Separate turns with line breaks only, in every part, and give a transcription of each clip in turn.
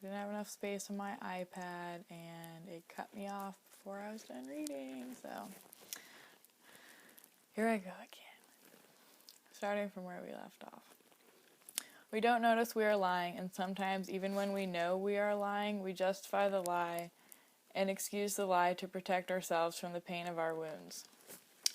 didn't have enough space on my iPad, and it cut me off before I was done reading, so here I go again, starting from where we left off. We don't notice we are lying, and sometimes even when we know we are lying, we justify the lie and excuse the lie to protect ourselves from the pain of our wounds.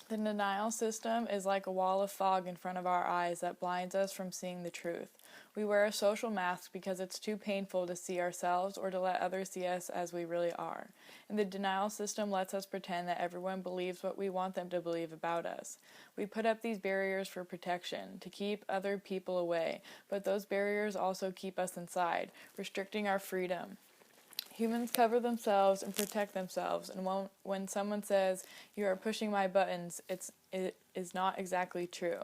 The denial system is like a wall of fog in front of our eyes that blinds us from seeing the truth. We wear a social mask because it's too painful to see ourselves or to let others see us as we really are. And the denial system lets us pretend that everyone believes what we want them to believe about us. We put up these barriers for protection, to keep other people away, but those barriers also keep us inside, restricting our freedom. Humans cover themselves and protect themselves, and when someone says, "You are pushing my buttons," it is not exactly true.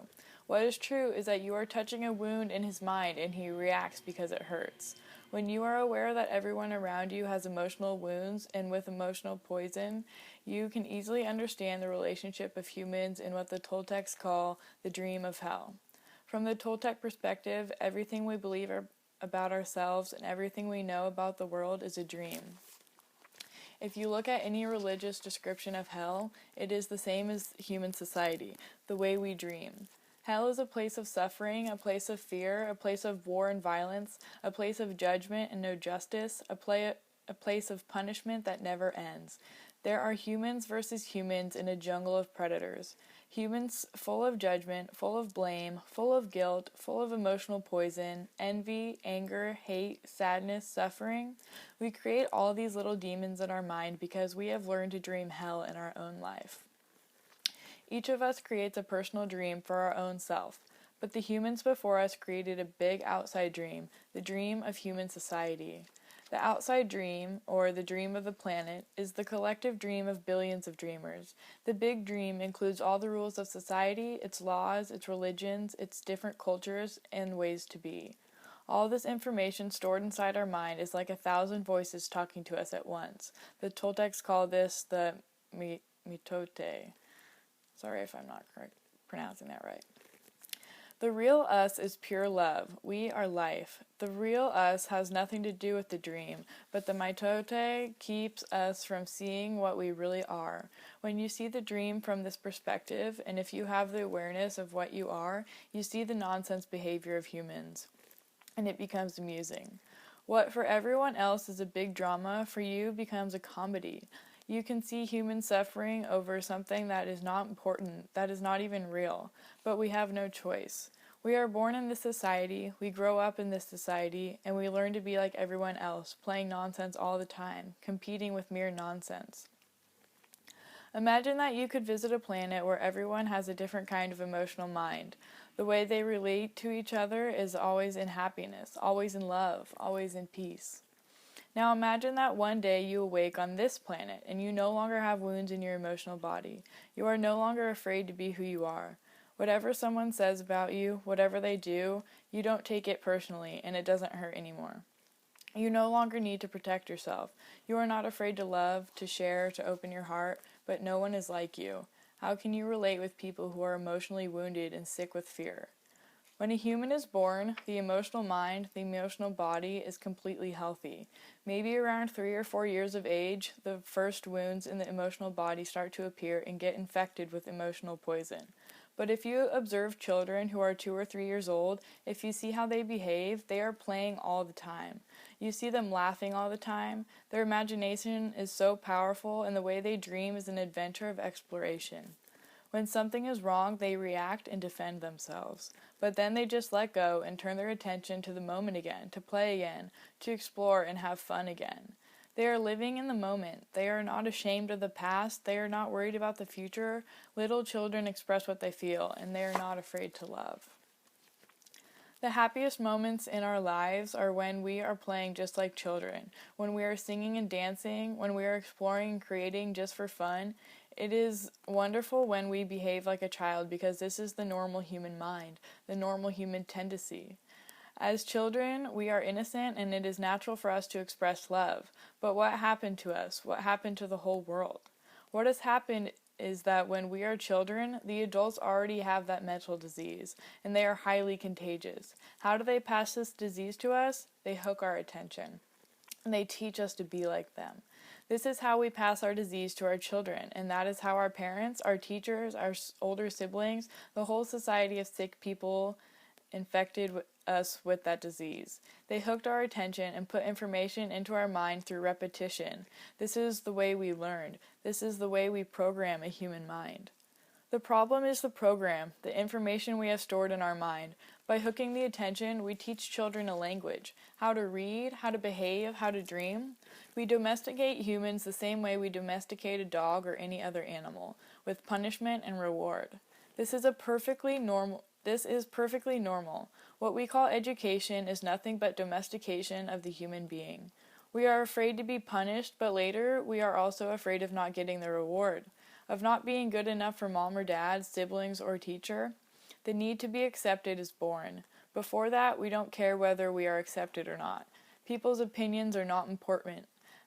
What is true is that you are touching a wound in his mind, and he reacts because it hurts. When you are aware that everyone around you has emotional wounds, and with emotional poison, you can easily understand the relationship of humans in what the Toltecs call the dream of hell. From the Toltec perspective, everything we believe about ourselves and everything we know about the world is a dream. If you look at any religious description of hell, it is the same as human society, the way we dream. Hell is a place of suffering, a place of fear, a place of war and violence, a place of judgment and no justice, a place of punishment that never ends. There are humans versus humans in a jungle of predators. Humans full of judgment, full of blame, full of guilt, full of emotional poison, envy, anger, hate, sadness, suffering. We create all these little demons in our mind because we have learned to dream hell in our own life. Each of us creates a personal dream for our own self, but the humans before us created a big outside dream, the dream of human society. The outside dream, or the dream of the planet, is the collective dream of billions of dreamers. The big dream includes all the rules of society, its laws, its religions, its different cultures, and ways to be. All this information stored inside our mind is like 1,000 voices talking to us at once. The Toltecs call this the mitote. Sorry if I'm not pronouncing that right. The real us is pure love. We are life. The real us has nothing to do with the dream, but the mitote keeps us from seeing what we really are. When you see the dream from this perspective, and if you have the awareness of what you are, you see the nonsense behavior of humans, and it becomes amusing. What for everyone else is a big drama, for you becomes a comedy. You can see humans suffering over something that is not important, that is not even real, but we have no choice. We are born in this society, we grow up in this society, and we learn to be like everyone else, playing nonsense all the time, competing with mere nonsense. Imagine that you could visit a planet where everyone has a different kind of emotional mind. The way they relate to each other is always in happiness, always in love, always in peace. Now imagine that one day you awake on this planet and you no longer have wounds in your emotional body. You are no longer afraid to be who you are. Whatever someone says about you, whatever they do, you don't take it personally and it doesn't hurt anymore. You no longer need to protect yourself. You are not afraid to love, to share, to open your heart, but no one is like you. How can you relate with people who are emotionally wounded and sick with fear? When a human is born, the emotional mind, the emotional body is completely healthy. Maybe around 3 or 4 years of age, the first wounds in the emotional body start to appear and get infected with emotional poison. But if you observe children who are 2 or 3 years old, if you see how they behave, they are playing all the time. You see them laughing all the time. Their imagination is so powerful, and the way they dream is an adventure of exploration. When something is wrong, they react and defend themselves. But then they just let go and turn their attention to the moment again, to play again, to explore and have fun again. They are living in the moment. They are not ashamed of the past. They are not worried about the future. Little children express what they feel, and they are not afraid to love. The happiest moments in our lives are when we are playing just like children, when we are singing and dancing, when we are exploring and creating just for fun. It is wonderful when we behave like a child because this is the normal human mind, the normal human tendency. As children, we are innocent and it is natural for us to express love. But what happened to us? What happened to the whole world? What has happened is that when we are children, the adults already have that mental disease, and they are highly contagious. How do they pass this disease to us? They hook our attention. and they teach us to be like them. This is how we pass our disease to our children, and that is how our parents, our teachers, our older siblings, the whole society of sick people infected us with that disease. They hooked our attention and put information into our mind through repetition. This is the way we learned. This is the way we program a human mind. The problem is the program, the information we have stored in our mind. By hooking the attention, we teach children a language, how to read, how to behave, how to dream. We domesticate humans the same way we domesticate a dog or any other animal, with punishment and reward. This is perfectly normal. What we call education is nothing but domestication of the human being. We are afraid to be punished, but later we are also afraid of not getting the reward, of not being good enough for mom or dad, siblings, or teacher. The need to be accepted is born. Before that, we don't care whether we are accepted or not. People's opinions are not important.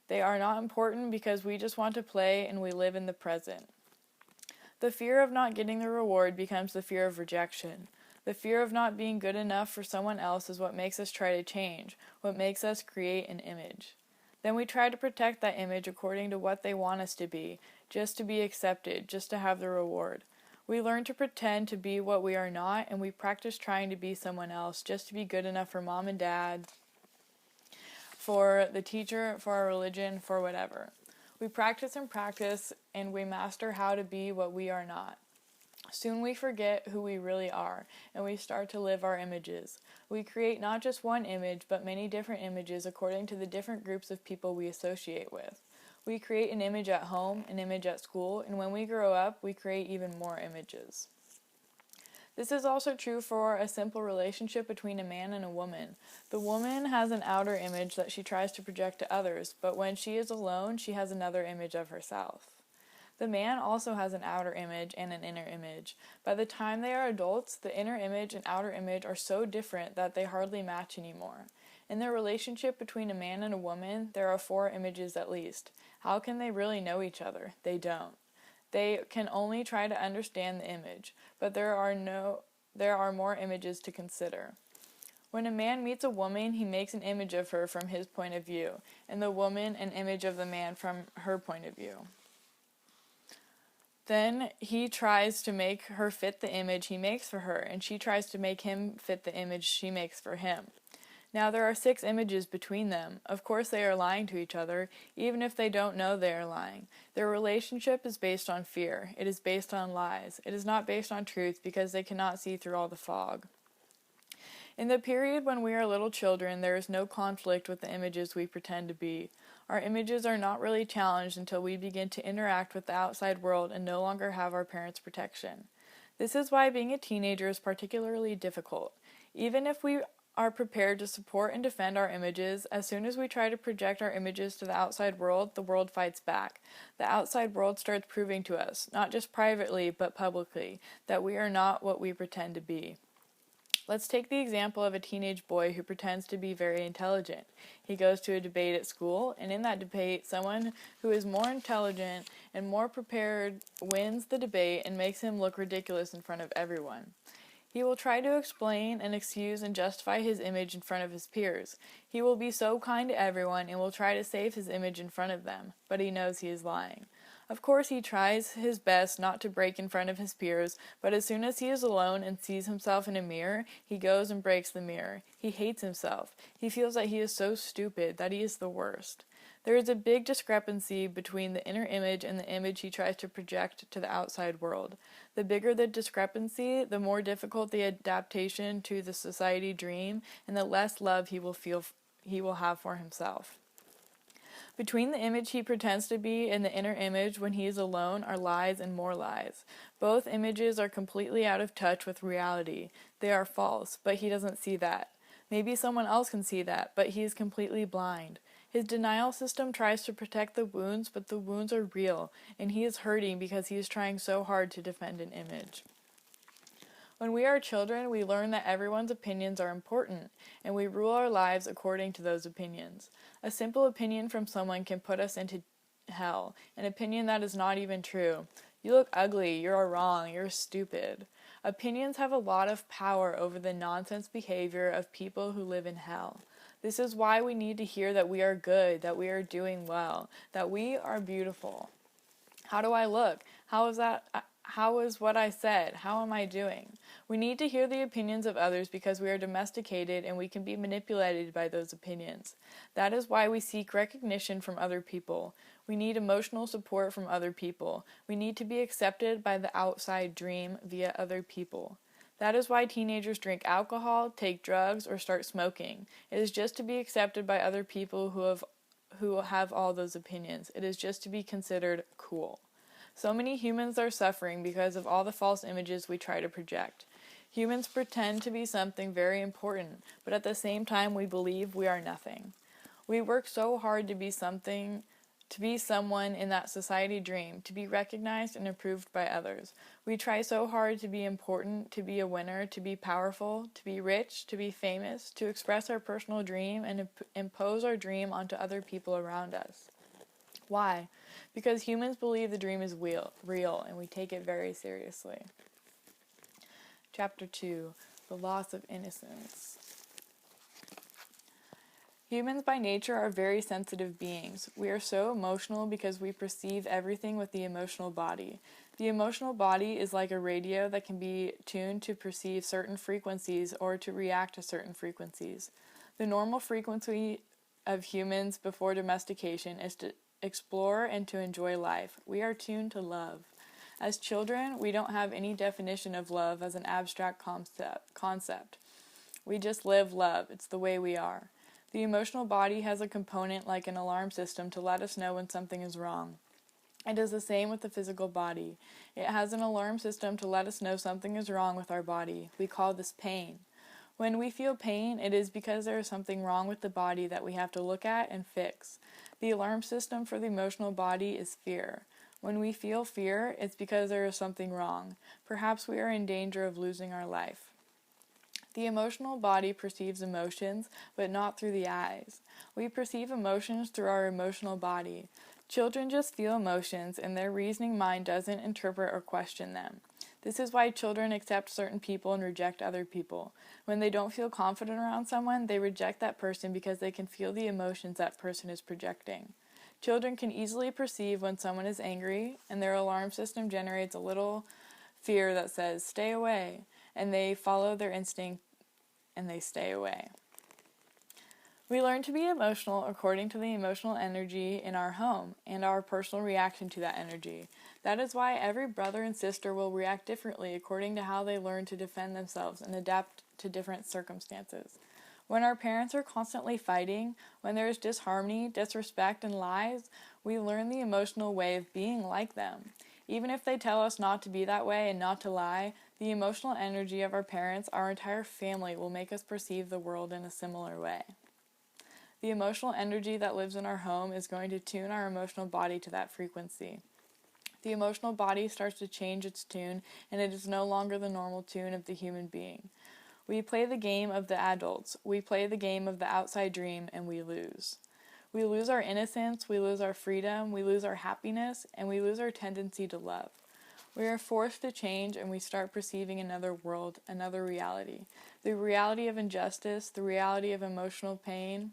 They are not important because we just want to play and we live in the present. The fear of not getting the reward becomes the fear of rejection. The fear of not being good enough for someone else is what makes us try to change, what makes us create an image. Then we try to protect that image according to what they want us to be, just to be accepted, just to have the reward. We learn to pretend to be what we are not, and we practice trying to be someone else, just to be good enough for mom and dad, for the teacher, for our religion, for whatever. We practice, and we master how to be what we are not. Soon we forget who we really are, and we start to live our images. We create not just one image, but many different images according to the different groups of people we associate with. We create an image at home, an image at school, and when we grow up, we create even more images. This is also true for a simple relationship between a man and a woman. The woman has an outer image that she tries to project to others, but when she is alone, she has another image of herself. The man also has an outer image and an inner image. By the time they are adults, the inner image and outer image are so different that they hardly match anymore. In the relationship between a man and a woman, there are 4 images at least. How can they really know each other? They don't. They can only try to understand the image, but there are more images to consider. When a man meets a woman, he makes an image of her from his point of view, and the woman an image of the man from her point of view. Then he tries to make her fit the image he makes for her, and she tries to make him fit the image she makes for him. Now there are 6 images between them. Of course they are lying to each other, even if they don't know they are lying. Their relationship is based on fear. It is based on lies. It is not based on truth because they cannot see through all the fog. In the period when we are little children, there is no conflict with the images we pretend to be. Our images are not really challenged until we begin to interact with the outside world and no longer have our parents' protection. This is why being a teenager is particularly difficult. Even if we are prepared to support and defend our images, as soon as we try to project our images to the outside world, the world fights back. The outside world starts proving to us, not just privately but publicly, that we are not what we pretend to be. Let's take the example of a teenage boy who pretends to be very intelligent. He goes to a debate at school, and in that debate, someone who is more intelligent and more prepared wins the debate and makes him look ridiculous in front of everyone. He will try to explain and excuse and justify his image in front of his peers. He will be so kind to everyone and will try to save his image in front of them, but he knows he is lying. Of course, he tries his best not to break in front of his peers, but as soon as he is alone and sees himself in a mirror, he goes and breaks the mirror. He hates himself. He feels that he is so stupid, that he is the worst. There is a big discrepancy between the inner image and the image he tries to project to the outside world. The bigger the discrepancy, the more difficult the adaptation to the society dream, and the less love he will have for himself. Between the image he pretends to be and the inner image when he is alone are lies and more lies. Both images are completely out of touch with reality. They are false, but he doesn't see that. Maybe someone else can see that, but he is completely blind. His denial system tries to protect the wounds, but the wounds are real, and he is hurting because he is trying so hard to defend an image. When we are children, we learn that everyone's opinions are important, and we rule our lives according to those opinions. A simple opinion from someone can put us into hell, an opinion that is not even true. You look ugly, you're wrong, you're stupid. Opinions have a lot of power over the nonsense behavior of people who live in hell.
This is why we need to hear that we are good, that we are doing well, that we are beautiful. How do I look? How is what I said? How am I doing? We need to hear the opinions of others because we are domesticated and we can be manipulated by those opinions. That is why we seek recognition from other people. We need emotional support from other people. We need to be accepted by the outside dream via other people. That is why teenagers drink alcohol, take drugs, or start smoking. It is just to be accepted by other people who have all those opinions. It is just to be considered cool. So many humans are suffering because of all the false images we try to project. Humans pretend to be something very important, but at the same time we believe we are nothing. We work so hard to be something, to be someone in that society dream, to be recognized and approved by others. We try so hard to be important, to be a winner, to be powerful, to be rich, to be famous, to express our personal dream and impose our dream onto other people around us. Why? Because humans believe the dream is real, and we take it very seriously. Chapter 2, The Loss of Innocence. Humans by nature are very sensitive beings. We are so emotional because we perceive everything with the emotional body. The emotional body is like a radio that can be tuned to perceive certain frequencies or to react to certain frequencies. The normal frequency of humans before domestication is to explore and to enjoy life. We are tuned to love. As children, we don't have any definition of love as an abstract concept. We just live love. It's the way we are. The emotional body has a component like an alarm system to let us know when something is wrong. It is the same with the physical body. It has an alarm system to let us know something is wrong with our body. We call this pain. When we feel pain, it is because there is something wrong with the body that we have to look at and fix. The alarm system for the emotional body is fear. When we feel fear, it's because there is something wrong. Perhaps we are in danger of losing our life. The emotional body perceives emotions, but not through the eyes. We perceive emotions through our emotional body. Children just feel emotions, and their reasoning mind doesn't interpret or question them. This is why children accept certain people and reject other people. When they don't feel confident around someone, they reject that person because they can feel the emotions that person is projecting. Children can easily perceive when someone is angry, and their alarm system generates a little fear that says, "Stay away," and they follow their instinct and they stay away. We learn to be emotional according to the emotional energy in our home and our personal reaction to that energy. That is why every brother and sister will react differently according to how they learn to defend themselves and adapt to different circumstances. When our parents are constantly fighting, when there is disharmony, disrespect, and lies, we learn the emotional way of being like them. Even if they tell us not to be that way and not to lie, the emotional energy of our parents, our entire family, will make us perceive the world in a similar way. The emotional energy that lives in our home is going to tune our emotional body to that frequency. The emotional body starts to change its tune, and it is no longer the normal tune of the human being. We play the game of the adults. We play the game of the outside dream, and we lose. We lose our innocence, we lose our freedom, we lose our happiness, and we lose our tendency to love. We are forced to change, and we start perceiving another world, another reality. The reality of injustice, the reality of emotional pain,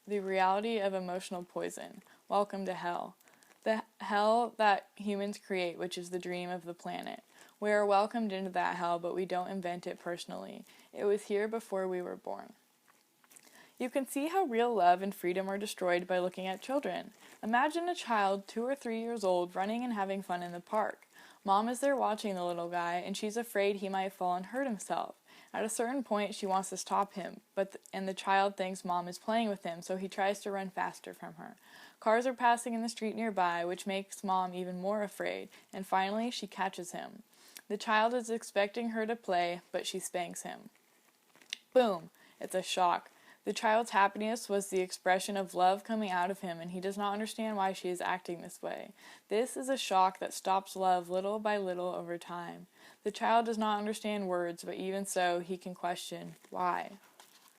the reality of emotional poison. Welcome to hell. The hell that humans create, which is the dream of the planet. We are welcomed into that hell, but we don't invent it personally. It was here before we were born. You can see how real love and freedom are destroyed by looking at children. Imagine a child 2 or 3 years old running and having fun in the park. Mom is there watching the little guy, and she's afraid he might fall and hurt himself. At a certain point, she wants to stop him, and the child thinks Mom is playing with him, so he tries to run faster from her. Cars are passing in the street nearby, which makes Mom even more afraid, and finally, she catches him. The child is expecting her to play, but she spanks him. Boom! It's a shock. The child's happiness was the expression of love coming out of him, and he does not understand why she is acting this way. This is a shock that stops love little by little over time. The child does not understand words, but even so, he can question, why?